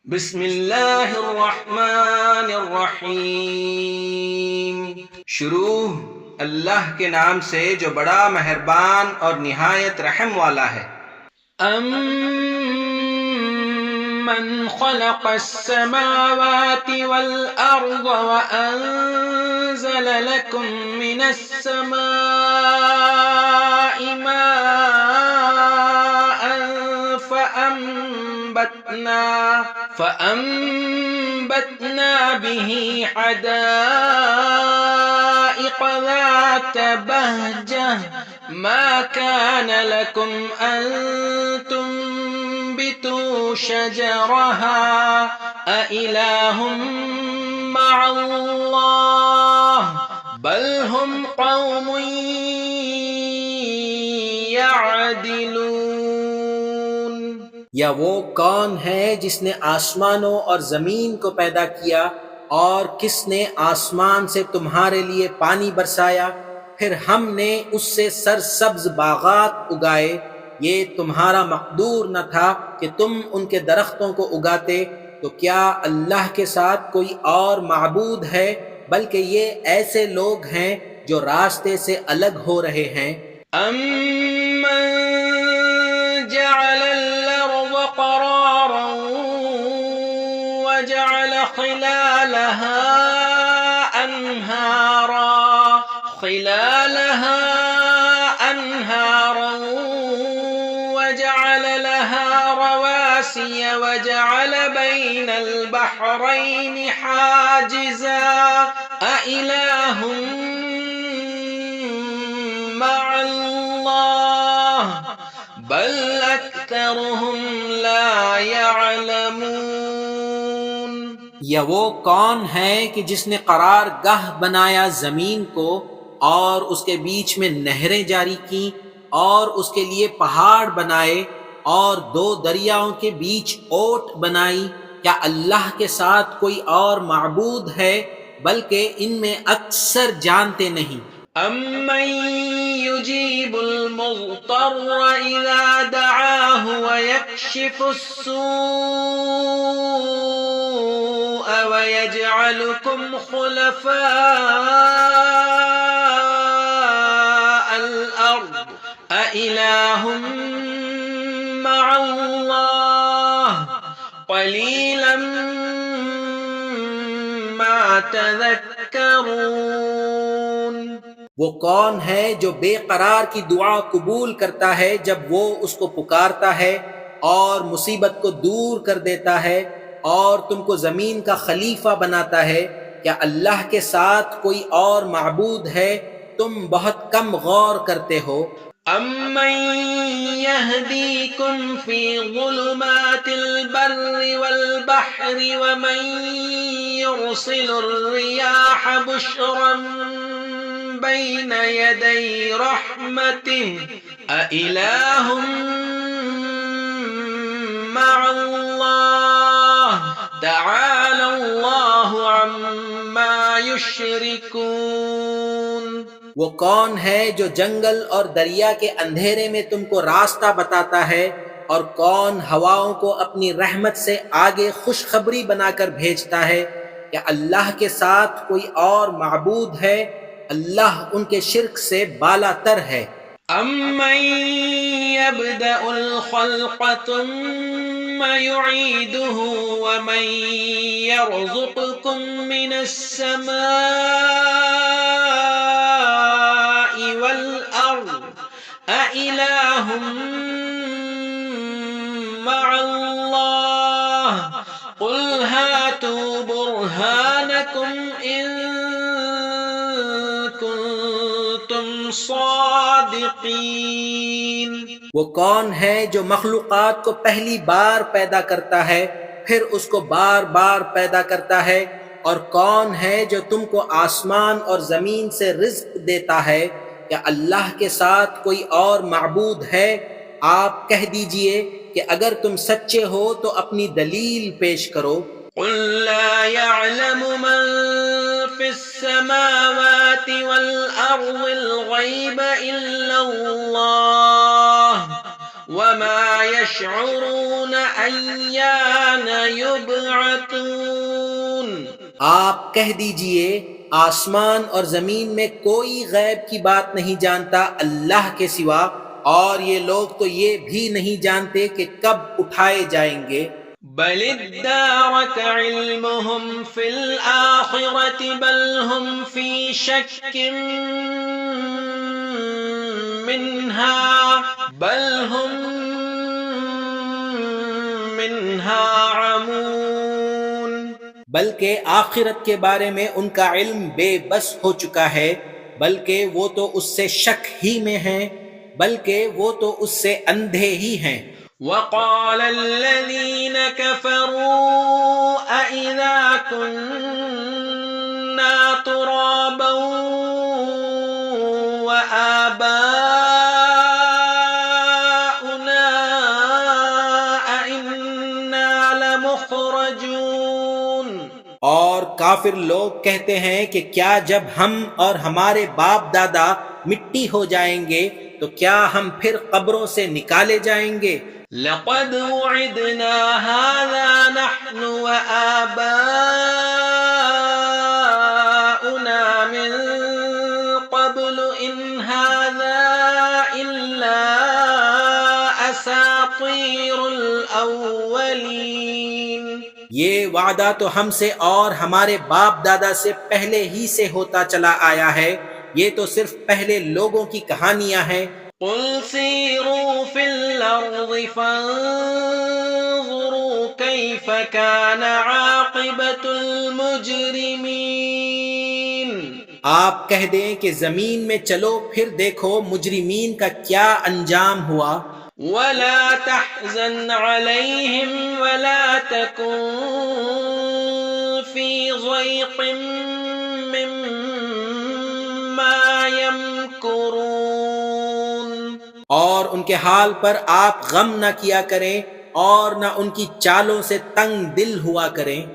بسم اللہ الرحمن الرحیم۔ شروع اللہ کے نام سے جو بڑا مہربان اور نہایت رحم والا ہے۔ من خلق السماوات والأرض وأنزل لكم من السماء ماء فأنبتنا به حدائق ذات بهجة ما كان لكم أن تنبتوا شجرها أإله مع الله بل هم قوم يعدلون۔ یا وہ کون ہے جس نے آسمانوں اور زمین کو پیدا کیا، اور کس نے آسمان سے تمہارے لیے پانی برسایا، پھر ہم نے اس سے سرسبز باغات اگائے۔ یہ تمہارا مقدور نہ تھا کہ تم ان کے درختوں کو اگاتے، تو کیا اللہ کے ساتھ کوئی اور معبود ہے؟ بلکہ یہ ایسے لوگ ہیں جو راستے سے الگ ہو رہے ہیں۔ أَمَّن جَعَلَ الْأَرْضَ قَرَارًا وَجَعَلَ خِلَالَهَا أَنْهَارًا وَجَعَلَ لَهَا رَوَاسِيَ وَجَعَلَ بَيْنَ الْبَحْرَيْنِ حَاجِزًا أَإِلَٰهٌ مع اللہ بل اکثرهم لا يعلمون۔ یا وہ کون ہے کہ جس نے قرار گاہ بنایا زمین کو، اور اس کے بیچ میں نہریں جاری کیں، اور اس کے لیے پہاڑ بنائے، اور دو دریاؤں کے بیچ اوٹ بنائی؟ کیا اللہ کے ساتھ کوئی اور معبود ہے؟ بلکہ ان میں اکثر جانتے نہیں۔ أَمَّن يُجِيبُ الْمُضْطَرَّ إِذَا دَعَاهُ وَيَكْشِفُ السُّوءَ وَيَجْعَلُكُمْ خُلَفَاءَ الْأَرْضِ أَإِلَٰهٌ مَّعَ اللَّهِ قَلِيلًا مَّا تَذَكَّرُونَ۔ وہ کون ہے جو بے قرار کی دعا قبول کرتا ہے جب وہ اس کو پکارتا ہے، اور مصیبت کو دور کر دیتا ہے، اور تم کو زمین کا خلیفہ بناتا ہے؟ کیا اللہ کے ساتھ کوئی اور معبود ہے؟ تم بہت کم غور کرتے ہو۔ أَمَّن يَهْدِيكُمْ فِي ظُلُمَاتِ الْبَرِّ وَالْبَحْرِ وَمَن يُرْسِلُ الرِّيَاحَ بُشْرًا بَيْنَ يَدَيْ رَحْمَتِهِ أَإِلَٰهٌ مَّعَ اللَّهِ تَعَالَى اللَّهُ عَمَّا يُشْرِكُونَ۔ وہ کون ہے جو جنگل اور دریا کے اندھیرے میں تم کو راستہ بتاتا ہے، اور کون ہواؤں کو اپنی رحمت سے آگے خوشخبری بنا کر بھیجتا ہے؟ کیا اللہ کے ساتھ کوئی اور معبود ہے؟ اللہ ان کے شرک سے بالا تر ہے۔ أَمَّن يَبْدَأُ الْخَلْقَ ثُمَّ يُعِيدُهُ وَمَن يَرْزُقُكُم مِّنَ السَّمَاءِ وَالْأَرْضِ أَإِلَٰهٌ مَّعَ اللَّهِ قُلْ هَاتُوا بُرْهَانَكُمْ إِن كُنتُمْ صادقین۔ وہ کون ہے جو مخلوقات کو پہلی بار پیدا کرتا ہے، پھر اس کو بار بار پیدا کرتا ہے؟ اور کون ہے جو تم کو آسمان اور زمین سے رزق دیتا ہے؟ کیا اللہ کے ساتھ کوئی اور معبود ہے؟ آپ کہہ دیجئے کہ اگر تم سچے ہو تو اپنی دلیل پیش کرو۔ قُل لَّا يَعْلَمُ مَن فِي السَّمَاوَاتِ وَالْأَرْضِ الْغَيْبَ إِلَّا اللَّهُ وما يشعرون أيان يبعثون. آپ کہہ دیجئے آسمان اور زمین میں کوئی غیب کی بات نہیں جانتا اللہ کے سوا، اور یہ لوگ تو یہ بھی نہیں جانتے کہ کب اٹھائے جائیں گے۔ بل ادارك علمهم في الآخرة بل هم في شك منها عمون. بلکہ آخرت کے بارے میں ان کا علم بے بس ہو چکا ہے، بلکہ وہ تو اس سے شک ہی میں ہیں، بلکہ وہ تو اس سے اندھے ہی ہیں۔ وقال الذين كفروا أإذا كنا ترابا وآباؤنا أإنا لمخرجون. اور کافر لوگ کہتے ہیں کہ کیا جب ہم اور ہمارے باپ دادا مٹی ہو جائیں گے تو کیا ہم پھر قبروں سے نکالے جائیں گے؟ لقد وعدنا هذا نحن وآباؤنا من قبل إن هذا إلا أساطير الأولين. یہ وعدہ تو ہم سے اور ہمارے باپ دادا سے پہلے ہی سے ہوتا چلا آیا ہے، یہ تو صرف پہلے لوگوں کی کہانیاں ہیں۔ قل سیروا فی الارض فانظروا کیف کان عاقبۃ المجرمین. آپ کہہ دیں کہ زمین میں چلو پھر دیکھو مجرمین کا کیا انجام ہوا۔ ولا تحزن علیہم ولا تکن فی ضیق مما یمکرون. اور ان کے حال پر آپ غم نہ کیا کریں اور نہ ان کی چالوں سے تنگ دل ہوا کریں۔